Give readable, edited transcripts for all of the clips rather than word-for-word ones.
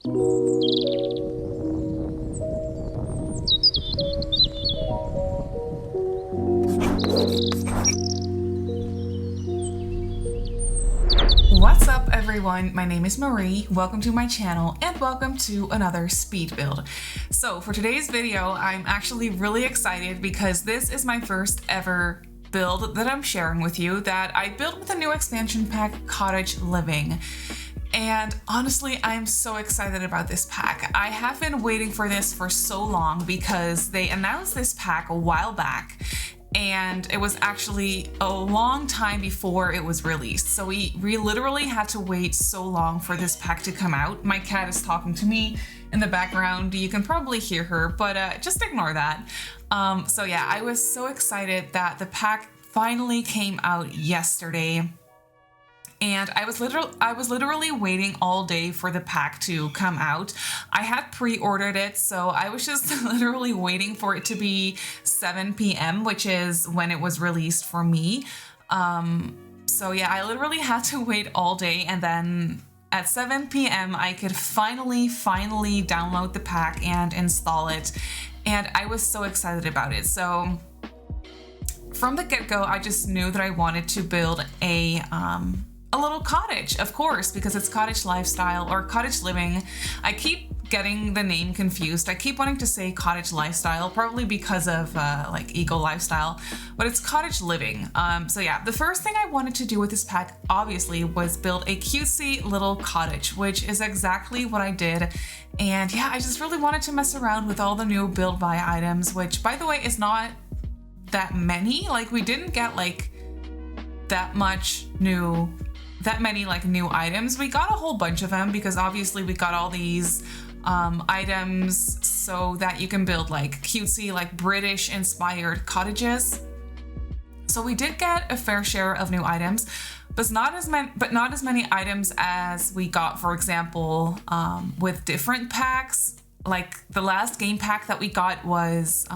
What's up everyone, my name is Marie, welcome to my channel and welcome to another speed build. So for today's video, I'm actually really excited because this is my first ever build that I'm sharing with you that I built with a new expansion pack, Cottage Living. And honestly, I'm so excited about this pack. I have been waiting for this for so long because they announced this pack a while back. And it was actually a long time before it was released. So we literally had to wait so long for this pack to come out. My cat is talking to me in the background. You can probably hear her, but just ignore that. So yeah, I was so excited that the pack finally came out yesterday. And I was literally waiting all day for the pack to come out. I had pre-ordered it, so I was just literally waiting for it to be 7 p.m., which is when it was released for me. So yeah, I literally had to wait all day, and then at 7 p.m. I could finally download the pack and install it. And I was so excited about it. So from the get-go, I just knew that I wanted to build a little cottage, of course, because it's cottage lifestyle or cottage living. I keep getting the name confused. I keep wanting to say cottage lifestyle, probably because of like eco lifestyle, but it's cottage living. So yeah, the first thing I wanted to do with this pack, obviously, was build a cutesy little cottage, which is exactly what I did. And yeah, I just really wanted to mess around with all the new build buy items, which by the way is not that many. Like we didn't get like that many like new items. We got a whole bunch of them because obviously we got all these items so that you can build like cutesy, like British inspired cottages. So we did get a fair share of new items, but not as many items as we got, for example, with different packs. Like the last game pack that we got was,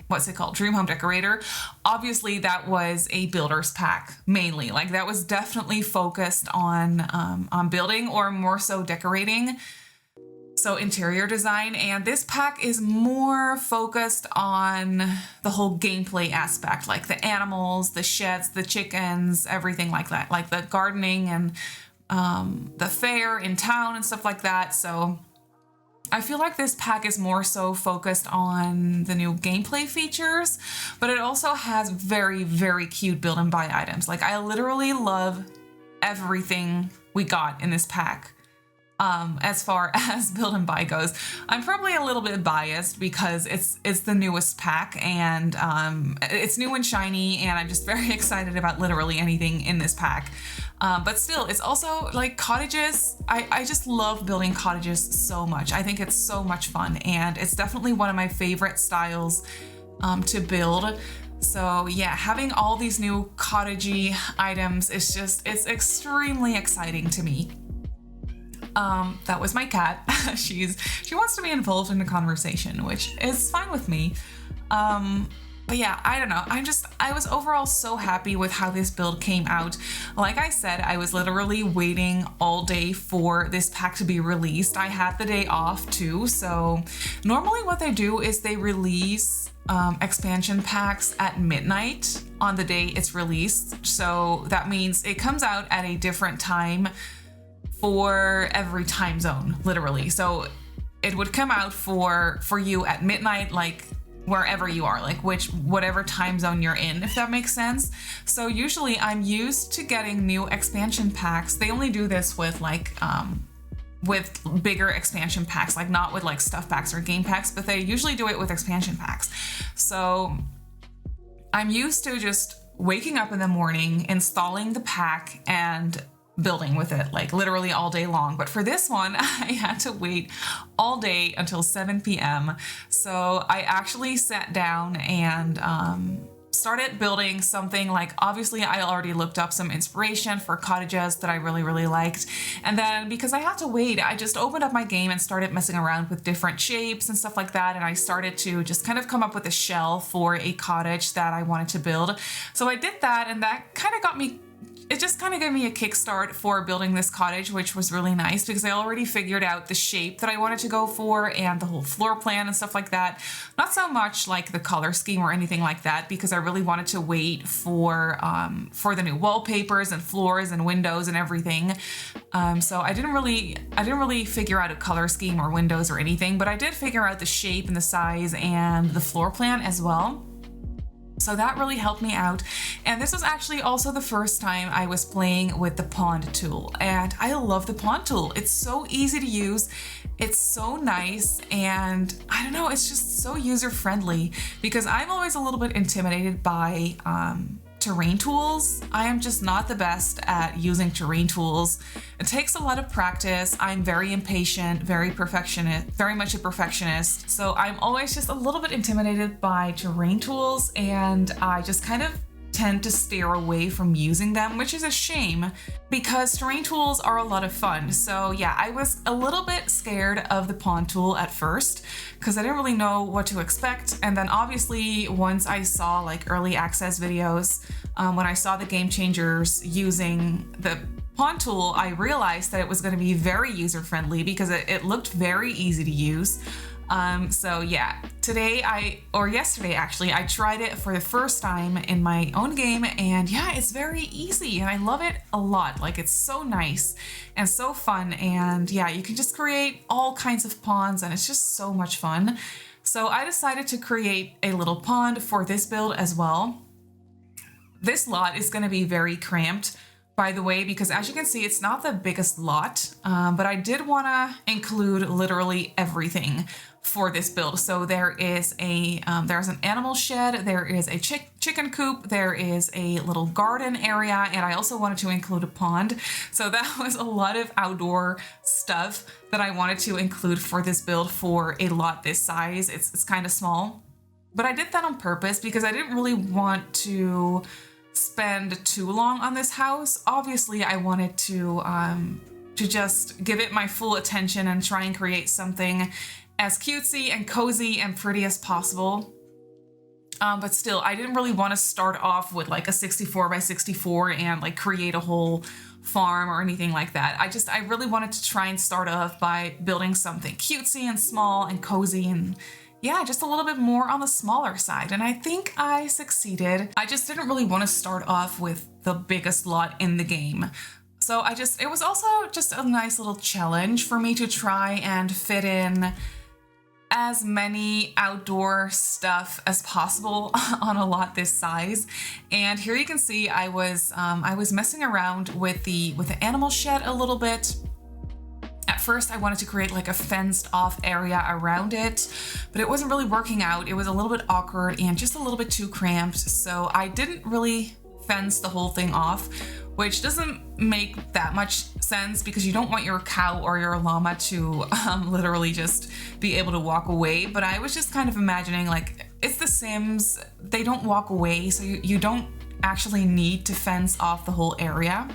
what's it called? Dream Home Decorator. Obviously that was a builder's pack mainly. Like that was definitely focused on building or more so decorating. So interior design. And this pack is more focused on the whole gameplay aspect, like the animals, the sheds, the chickens, everything like that, like the gardening and the fair in town and stuff like that. So I feel like this pack is more so focused on the new gameplay features, but it also has very cute build and buy items. Like I literally love everything we got in this pack. As far as build and buy goes, I'm probably a little bit biased because it's the newest pack and it's new and shiny, and I'm just very excited about literally anything in this pack. But still, it's also like cottages. I just love building cottages so much. I think it's so much fun, and it's definitely one of my favorite styles to build. So yeah, having all these new cottagey items is it's extremely exciting to me. That was my cat. She wants to be involved in the conversation, which is fine with me. But yeah, I don't know. I was overall so happy with how this build came out. Like I said, I was literally waiting all day for this pack to be released. I had the day off too. So normally what they do is they release expansion packs at midnight on the day it's released. So that means it comes out at a different time for every time zone, literally. So it would come out for you at midnight, like wherever you are, like whatever time zone you're in, if that makes sense. So usually I'm used to getting new expansion packs. They only do this with like with bigger expansion packs, like not with like stuff packs or game packs, but they usually do it with expansion packs. So I'm used to just waking up in the morning, installing the pack, and building with it like literally all day long. But for this one, I had to wait all day until 7 p.m. So I actually sat down and started building something. Like obviously I already looked up some inspiration for cottages that I really liked, and then because I had to wait, I just opened up my game and started messing around with different shapes and stuff like that, and I started to just kind of come up with a shell for a cottage that I wanted to build. So I did that, and that kind of got me it just kind of gave me a kickstart for building this cottage, which was really nice because I already figured out the shape that I wanted to go for and the whole floor plan and stuff like that. Not so much like the color scheme or anything like that, because I really wanted to wait for the new wallpapers and floors and windows and everything. So I didn't really figure out a color scheme or windows or anything, but I did figure out the shape and the size and the floor plan as well. So that really helped me out. And this was actually also the first time I was playing with the pond tool. And I love the pond tool. It's so easy to use. It's so nice. And I don't know, it's just so user-friendly because I'm always a little bit intimidated by terrain tools. I am just not the best at using terrain tools. It takes a lot of practice. I'm very impatient, very much a perfectionist. So I'm always just a little bit intimidated by terrain tools, and I just kind of tend to steer away from using them, which is a shame because terrain tools are a lot of fun. So yeah, I was a little bit scared of the pond tool at first because I didn't really know what to expect. And then obviously once I saw like early access videos, when I saw the game changers using the pond tool, I realized that it was going to be very user-friendly because it looked very easy to use. So yeah, yesterday actually, I tried it for the first time in my own game, and yeah, it's very easy and I love it a lot. Like, it's so nice and so fun, and yeah, you can just create all kinds of ponds and it's just so much fun. So I decided to create a little pond for this build as well. This lot is going to be very cramped, by the way, because as you can see, it's not the biggest lot, but I did want to include literally everything for this build. So there is there's an animal shed, there is a chicken coop, there is a little garden area, and I also wanted to include a pond. So that was a lot of outdoor stuff that I wanted to include for this build for a lot this size. It's kind of small, but I did that on purpose because I didn't really want to spend too long on this house. Obviously, I wanted to just give it my full attention and try and create something as cutesy and cozy and pretty as possible. But still, I didn't really want to start off with like a 64 by 64 and like create a whole farm or anything like that. I really wanted to try and start off by building something cutesy and small and cozy and yeah, just a little bit more on the smaller side. And I think I succeeded. I just didn't really want to start off with the biggest lot in the game. So it was also just a nice little challenge for me to try and fit in as many outdoor stuff as possible on a lot this size. And here you can see I was messing around with the animal shed a little bit. At first, I wanted to create like a fenced off area around it, but it wasn't really working out. It was a little bit awkward and just a little bit too cramped. So I didn't really fence the whole thing off, which doesn't make that much sense because you don't want your cow or your llama to literally just be able to walk away. But I was just kind of imagining like, it's The Sims, they don't walk away, so you don't actually need to fence off the whole area.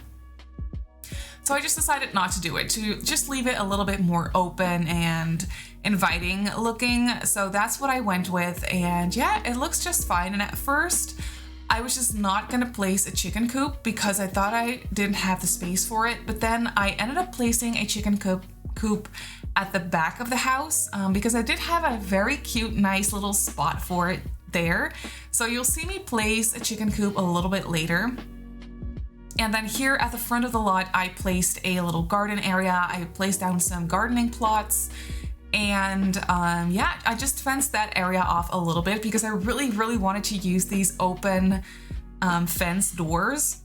So I just decided not to do it, to just leave it a little bit more open and inviting looking. So that's what I went with, and yeah, it looks just fine. And at first, I was just not gonna place a chicken coop because I thought I didn't have the space for it. But then I ended up placing a chicken coop at the back of the house because I did have a very cute, nice little spot for it there. So you'll see me place a chicken coop a little bit later. And then here at the front of the lot, I placed a little garden area. I placed down some gardening plots. And yeah, I just fenced that area off a little bit because I really, really wanted to use these open fence doors,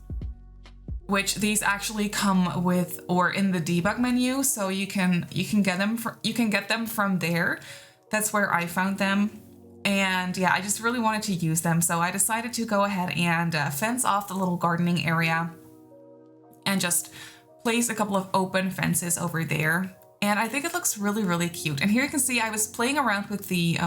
which these actually come with or in the debug menu. So you can get them from there. That's where I found them. And yeah, I just really wanted to use them. So I decided to go ahead and fence off the little gardening area and just place a couple of open fences over there. And I think it looks really, really cute. And here you can see I was playing around with the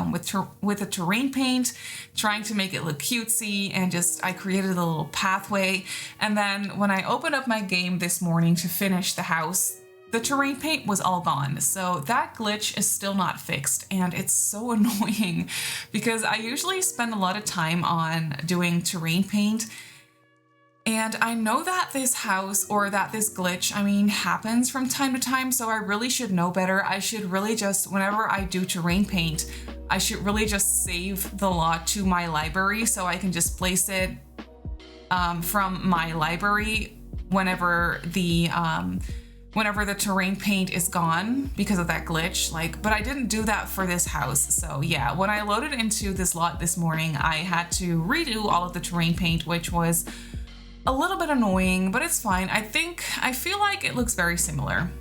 terrain paint, trying to make it look cutesy, and I created a little pathway. And then when I opened up my game this morning to finish the house, the terrain paint was all gone. So that glitch is still not fixed, and it's so annoying because I usually spend a lot of time on doing terrain paint. And I know that this house, or that this glitch, I mean, happens from time to time, so I really should know better. I should really just, whenever I do terrain paint, I should really just save the lot to my library so I can just place it from my library whenever the terrain paint is gone because of that glitch. But I didn't do that for this house. So yeah, when I loaded into this lot this morning, I had to redo all of the terrain paint, which was a little bit annoying, but it's fine. I feel like it looks very similar.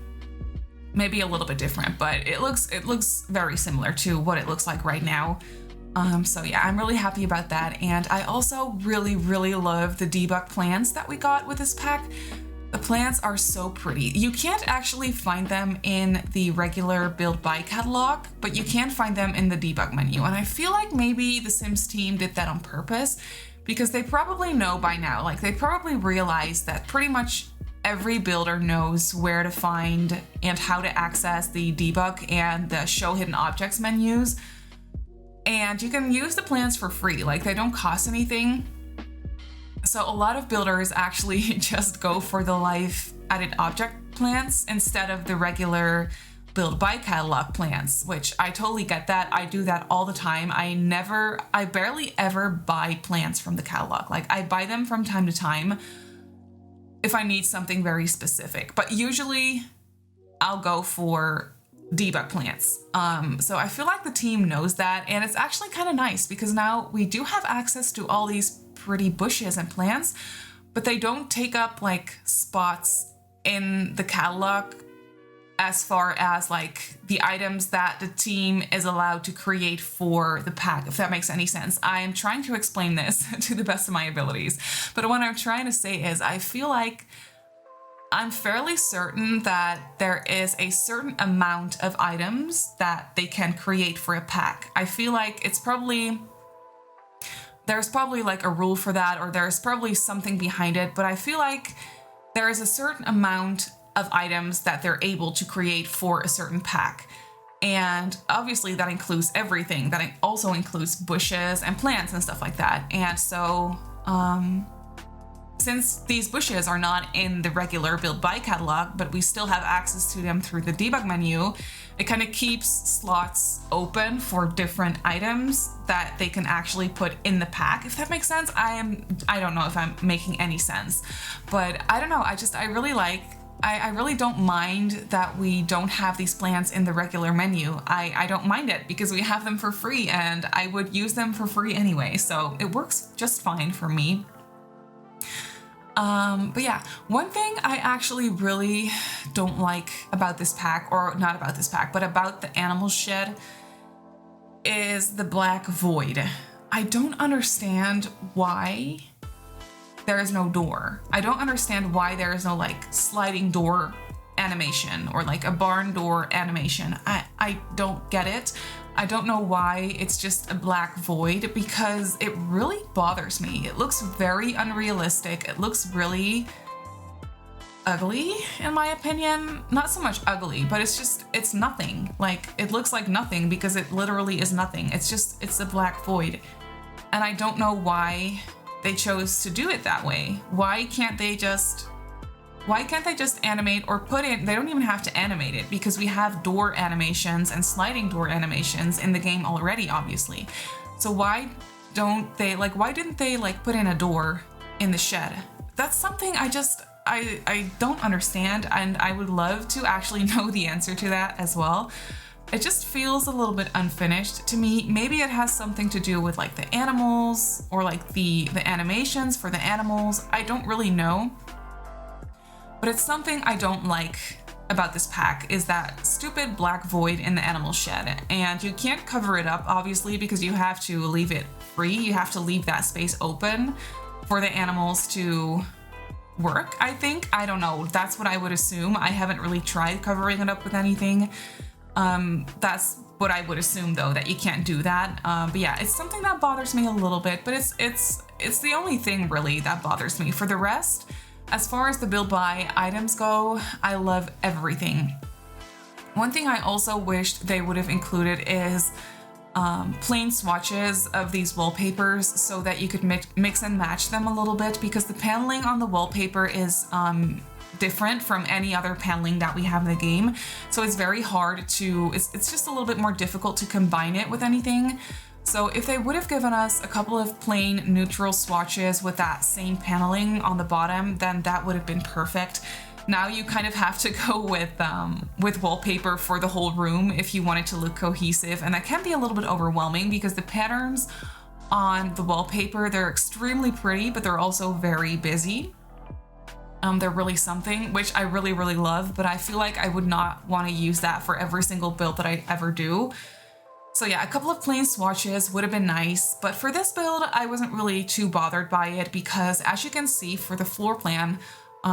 Maybe a little bit different, but it looks very similar to what it looks like right now. So yeah, I'm really happy about that. And I also really, really love the debug plants that we got with this pack. The plants are so pretty. You can't actually find them in the regular build by catalog, but you can find them in the debug menu. And I feel like maybe the Sims team did that on purpose, because they probably know by now, they probably realize that pretty much every builder knows where to find and how to access the debug and the show hidden objects menus. And you can use the plants for free, they don't cost anything. So a lot of builders actually just go for the live added object plants instead of the regular build by catalog plants, which I totally get that. I do that all the time. I barely ever buy plants from the catalog. I buy them from time to time if I need something very specific, but usually I'll go for debug plants. So I feel like the team knows that, and it's actually kind of nice because now we do have access to all these pretty bushes and plants, but they don't take up spots in the catalog as far as the items that the team is allowed to create for the pack, if that makes any sense. I am trying to explain this to the best of my abilities, but what I'm trying to say is I feel like I'm fairly certain that there is a certain amount of items that they can create for a pack. I feel like there's probably a rule for that, or there's probably something behind it, but I feel like there is a certain amount of items that they're able to create for a certain pack. And obviously that includes everything. That also includes bushes and plants and stuff like that. And so, since these bushes are not in the regular build by catalog, but we still have access to them through the debug menu, it kind of keeps slots open for different items that they can actually put in the pack, if that makes sense. I don't know if I'm making any sense, but I don't know. I really don't mind that we don't have these plants in the regular menu. I don't mind it because we have them for free and I would use them for free anyway. So it works just fine for me. But yeah, one thing I actually really don't like about this pack, or not about this pack, but about the animal shed, is the black void. I don't understand why there is no door. I don't understand why there is no sliding door animation or a barn door animation. I don't get it. I don't know why it's just a black void, because it really bothers me. It looks very unrealistic. It looks really ugly, in my opinion. Not so much ugly, but it's nothing. It looks like nothing because it literally is nothing. It's a black void. And I don't know why they chose to do it that way. Why can't they just animate or put in, they don't even have to animate it because we have door animations and sliding door animations in the game already, obviously. So why didn't they put in a door in the shed? That's something I don't understand, and I would love to actually know the answer to that as well. It just feels a little bit unfinished to me. Maybe it has something to do with the animals or the animations for the animals. I don't really know. But it's something I don't like about this pack, is that stupid black void in the animal shed. And you can't cover it up, obviously, because you have to leave it free. You have to leave that space open for the animals to work, I think. I don't know. That's what I would assume. I haven't really tried covering it up with anything. That's what I would assume, though, that you can't do that. But yeah, it's something that bothers me a little bit, but it's the only thing really that bothers me. For the rest, as far as the build by items go, I love everything. One thing I also wished they would have included is plain swatches of these wallpapers so that you could mix and match them a little bit, because the paneling on the wallpaper is different from any other paneling that we have in the game. So it's very hard to, it's just a little bit more difficult to combine it with anything. So if they would have given us a couple of plain neutral swatches with that same paneling on the bottom, then that would have been perfect. Now you kind of have to go with wallpaper for the whole room if you want it to look cohesive, and that can be a little bit overwhelming because the patterns on the wallpaper, they're extremely pretty, but they're also very busy. They're really something, which I really, really love, but I feel like I would not want to use that for every single build that I ever do. So yeah, a couple of plain swatches would have been nice, but for this build, I wasn't really too bothered by it because, as you can see for the floor plan,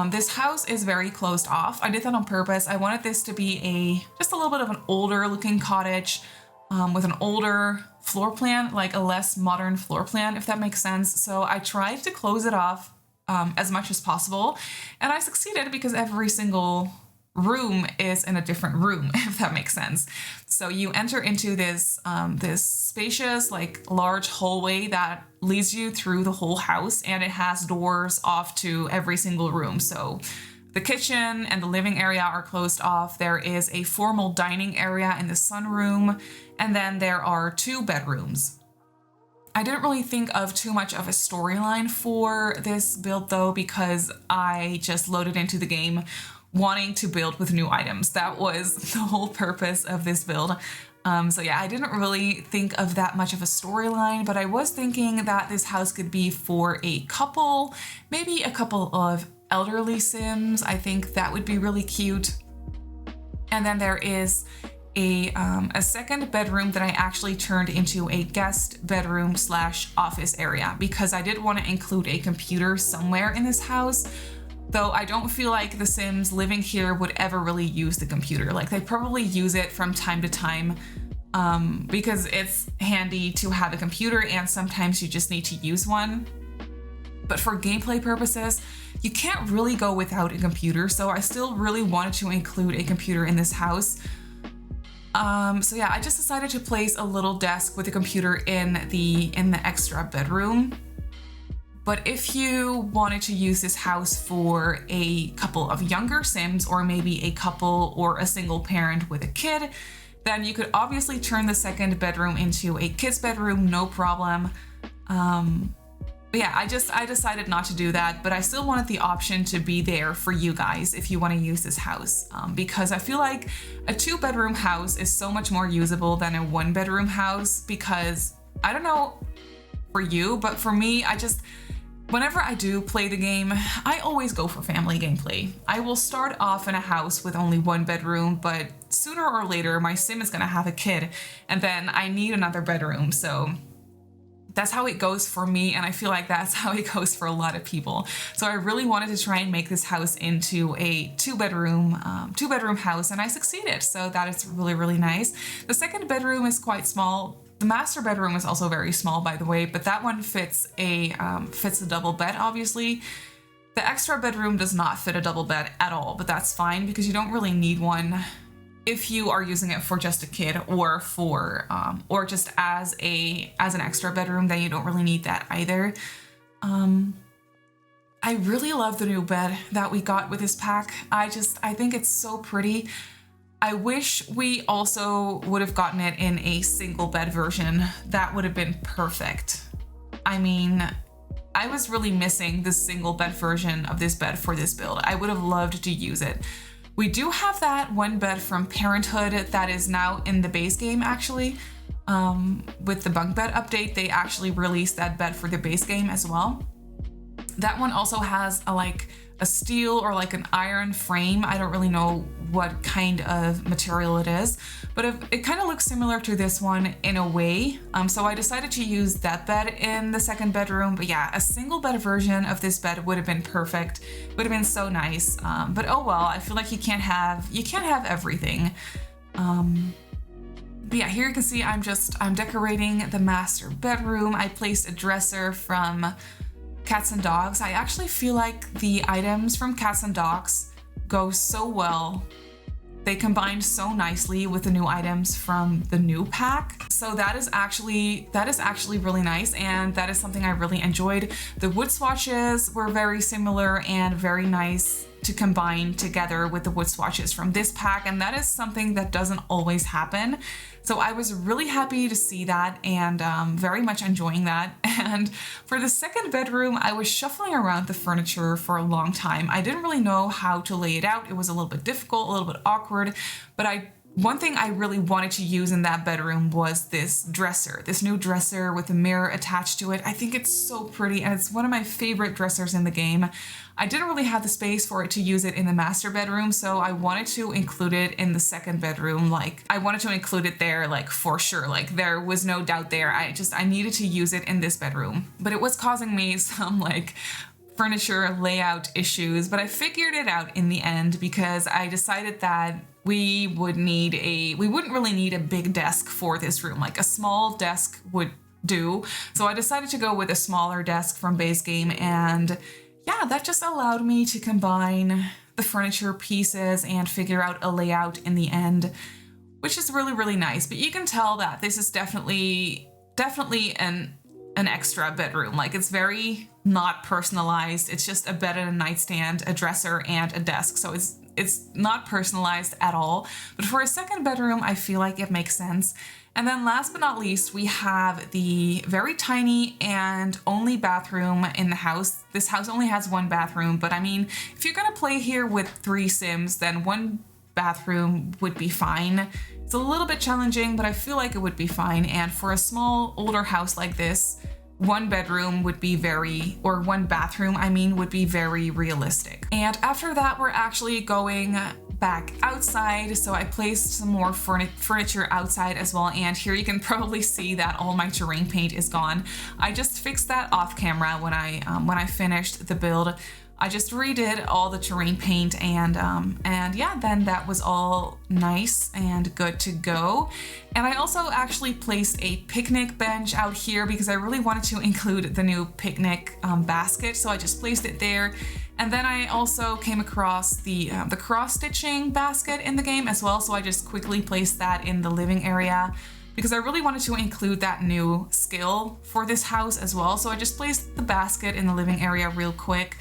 this house is very closed off. I did that on purpose. I wanted this to be just a little bit of an older looking cottage with an older floor plan, like a less modern floor plan, if that makes sense. So I tried to close it off as much as possible, and I succeeded because every single room is in a different room, if that makes sense. So you enter into this this spacious, like, large hallway that leads you through the whole house, and it has doors off to every single room. So the kitchen and the living area are closed off. There is a formal dining area in the sunroom, and then there are 2 bedrooms. I didn't really think of too much of a storyline for this build though, because I just loaded into the game wanting to build with new items. That was the whole purpose of this build. So yeah, I didn't really think of that much of a storyline, but I was thinking that this house could be for a couple, maybe a couple of elderly Sims. I think that would be really cute. And then there is a second bedroom that I actually turned into a guest bedroom / office area, because I did want to include a computer somewhere in this house. Though I don't feel like the Sims living here would ever really use the computer. Like, they probably use it from time to time because it's handy to have a computer, and sometimes you just need to use one. But for gameplay purposes, you can't really go without a computer, so I still really wanted to include a computer in this house. So yeah, I just decided to place a little desk with a computer in the extra bedroom. But if you wanted to use this house for a couple of younger Sims, or maybe a couple or a single parent with a kid, then you could obviously turn the second bedroom into a kid's bedroom, no problem. But yeah, I decided not to do that, but I still wanted the option to be there for you guys if you want to use this house, because I feel like a 2-bedroom house is so much more usable than a 1-bedroom house, because I don't know for you, but for me, whenever I do play the game, I always go for family gameplay. I will start off in a house with only 1 bedroom, but sooner or later my Sim is gonna have a kid, and then I need another bedroom. So that's how it goes for me, and I feel like that's how it goes for a lot of people. So I really wanted to try and make this house into a 2-bedroom house, and I succeeded. So that is really, really nice. The second bedroom is quite small. The master bedroom is also very small, by the way, but that one fits a double bed, obviously. The extra bedroom does not fit a double bed at all, but that's fine because you don't really need one if you are using it for just a kid, or for or just as an extra bedroom. Then you don't really need that either. I really love the new bed that we got with this pack. I think it's so pretty. I wish we also would have gotten it in a single bed version. That would have been perfect. I mean, I was really missing the single bed version of this bed for this build. I would have loved to use it. We do have that one bed from Parenthood that is now in the base game, actually. With the bunk bed update, they actually released that bed for the base game as well. That one also has a steel or like an iron frame. I don't really know what kind of material it is, but it kind of looks similar to this one in a way. So I decided to use that bed in the second bedroom. But yeah, a single bed version of this bed would have been perfect. Would have been so nice. But oh well, I feel like you can't have everything. But yeah, here you can see I'm decorating the master bedroom. I placed a dresser from Cats and Dogs. I actually feel like the items from Cats and Dogs go so well They combined so nicely with the new items from the new pack. So that is actually really nice, and that is something I really enjoyed. The wood swatches were very similar and very nice to combine together with the wood swatches from this pack, and that is something that doesn't always happen. So I was really happy to see that, and very much enjoying that. And for the second bedroom, I was shuffling around the furniture for a long time. I didn't really know how to lay it out. It was a little bit difficult, a little bit awkward, but one thing I really wanted to use in that bedroom was this dresser, this new dresser with a mirror attached to it. I think it's so pretty, and it's one of my favorite dressers in the game. I didn't really have the space for it to use it in the master bedroom, so I wanted to include it in the second bedroom. Like, I wanted to include it there, like, for sure. Like, there was no doubt there. I needed to use it in this bedroom. But it was causing me some, like, furniture layout issues, but I figured it out in the end because I decided that we wouldn't really need a big desk for this room. Like, a small desk would do. So I decided to go with a smaller desk from base game, and yeah, that just allowed me to combine the furniture pieces and figure out a layout in the end, which is really, really nice. But you can tell that this is definitely an extra bedroom. Like, it's very not personalized. It's just a bed and a nightstand, a dresser, and a desk. So it's not personalized at all. But for a second bedroom, I feel like it makes sense. And then last but not least, we have the very tiny and only bathroom in the house. This house only has one bathroom, but I mean, if you're gonna play here with 3 Sims, then one bathroom would be fine. It's a little bit challenging, but I feel like it would be fine. And for a small, older house like this, one bathroom would be very realistic. And after that, we're actually going back outside. So I placed some more furniture outside as well. And here you can probably see that all my terrain paint is gone. I just fixed that off camera when I finished the build. I just redid all the terrain paint, and yeah, then that was all nice and good to go. And I also actually placed a picnic bench out here because I really wanted to include the new picnic basket, so I just placed it there. And then I also came across the cross-stitching basket in the game as well, so I just quickly placed that in the living area because I really wanted to include that new skill for this house as well. So I just placed the basket in the living area real quick.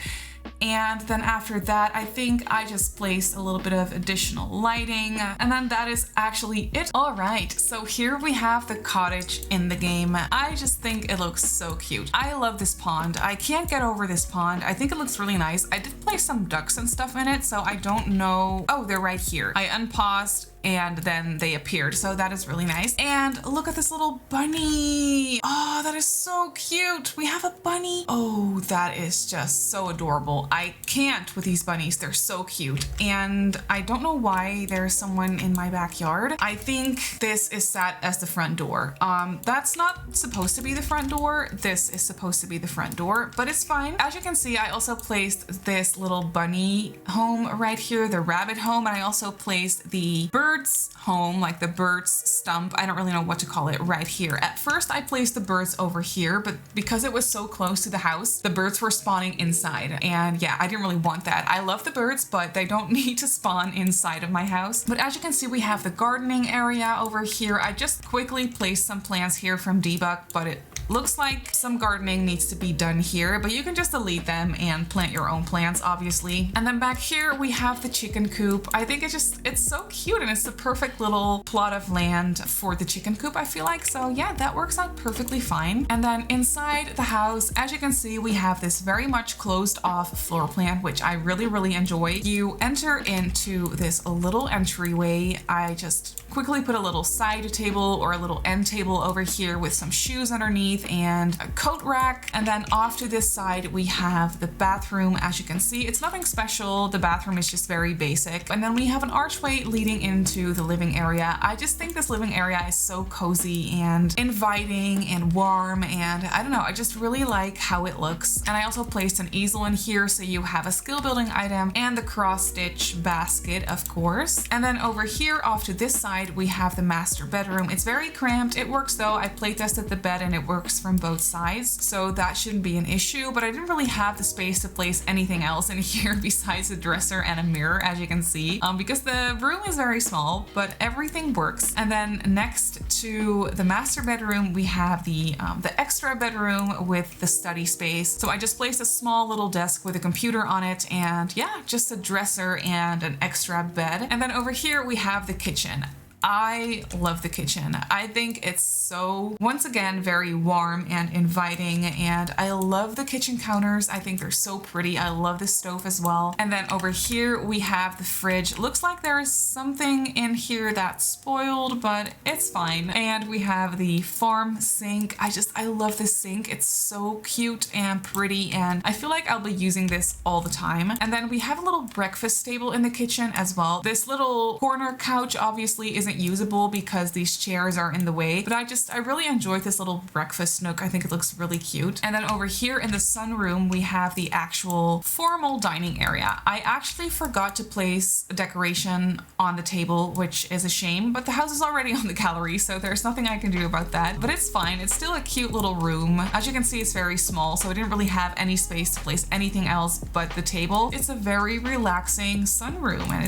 And then after that, I think I just placed a little bit of additional lighting, and then that is actually it. All right, so here we have the cottage in the game. I just think it looks so cute. I love this pond. I can't get over this pond. I think it looks really nice. I did place some ducks and stuff in it, so I don't know. Oh, they're right here. I unpaused and then they appeared, so that is really nice. And look at this little bunny. Oh, that is so cute. We have a bunny. Oh, that is just so adorable. I can't with these bunnies. They're so cute. And I don't know why there's someone in my backyard. I think this is set as the front door. That's not supposed to be the front door. This is supposed to be the front door, but it's fine. As you can see, I also placed this little bunny home right here, the rabbit home, and I also placed the bird's home, like the bird's stump. I don't really know what to call it right here. At first, I placed the birds over here, but because it was so close to the house, the birds were spawning inside. And yeah, I didn't really want that. I love the birds, but they don't need to spawn inside of my house. But as you can see, we have the gardening area over here. I just quickly placed some plants here from Debug, but it looks like some gardening needs to be done here, but you can just delete them and plant your own plants, obviously. And then back here we have the chicken coop. I think it's so cute, and it's the perfect little plot of land for the chicken coop, I feel like. So yeah, that works out perfectly fine. And then inside the house, as you can see, we have this very much closed off floor plan, which I really, really enjoy. You enter into this little entryway. I just quickly put a little side table or a little end table over here with some shoes underneath and a coat rack. And then off to this side, we have the bathroom. As you can see, it's nothing special. The bathroom is just very basic. And then we have an archway leading into the living area. I just think this living area is so cozy and inviting and warm, and I don't know, I just really like how it looks. And I also placed an easel in here, so you have a skill building item and the cross stitch basket, of course. And then over here off to this side, we have the master bedroom. It's very cramped. It works though. I play tested the bed and it works works from both sides, so that shouldn't be an issue, but I didn't really have the space to place anything else in here besides a dresser and a mirror, as you can see, because the room is very small, but everything works. And then next to the master bedroom, we have the extra bedroom with the study space. So I just placed a small little desk with a computer on it, and yeah, just a dresser and an extra bed. And then over here we have the kitchen. I love the kitchen. I think it's so, once again, very warm and inviting, and I love the kitchen counters. I think they're so pretty. I love the stove as well. And then over here we have the fridge. Looks like there's something in here that's spoiled, but it's fine. And we have the farm sink. I love this sink. It's so cute and pretty, and I feel like I'll be using this all the time. And then we have a little breakfast table in the kitchen as well. This little corner couch obviously isn't usable because these chairs are in the way, but I really enjoyed this little breakfast nook. I think it looks really cute. And then over here in the sunroom, we have the actual formal dining area. I actually forgot to place a decoration on the table, which is a shame, but the house is already on the gallery, so there's nothing I can do about that, but it's fine. It's still a cute little room. As you can see, it's very small, so I didn't really have any space to place anything else but the table. It's a very relaxing sunroom, and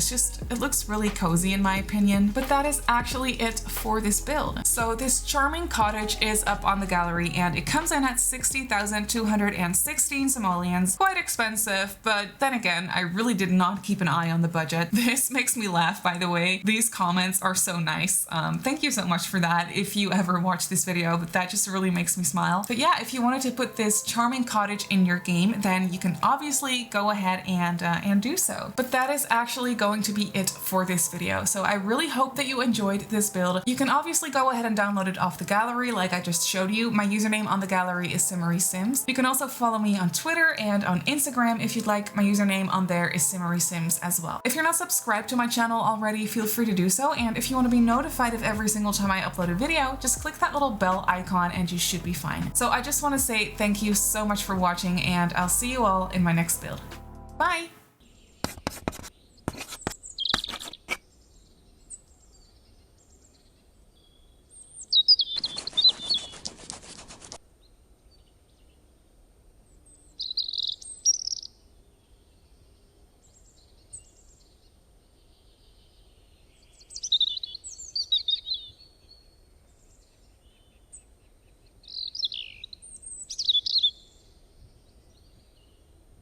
it looks really cozy in my opinion, but that is actually it for this build. So this charming cottage is up on the gallery, and it comes in at 60,216 simoleons. Quite expensive, but then again, I really did not keep an eye on the budget. This makes me laugh, by the way. These comments are so nice. Thank you so much for that if you ever watch this video, but that just really makes me smile. But yeah, if you wanted to put this charming cottage in your game, then you can obviously go ahead and do so. But that is actually going to be it for this video. So I really hope that you enjoyed this build. You can obviously go ahead and download it off the gallery like I just showed you. My username on the gallery is Simmarysims. You can also follow me on Twitter and on Instagram if you'd like. My username on there is Simmarysims as well. If you're not subscribed to my channel already, feel free to do so, and if you want to be notified of every single time I upload a video, just click that little bell icon and you should be fine. So I just want to say thank you so much for watching, and I'll see you all in my next build. Bye!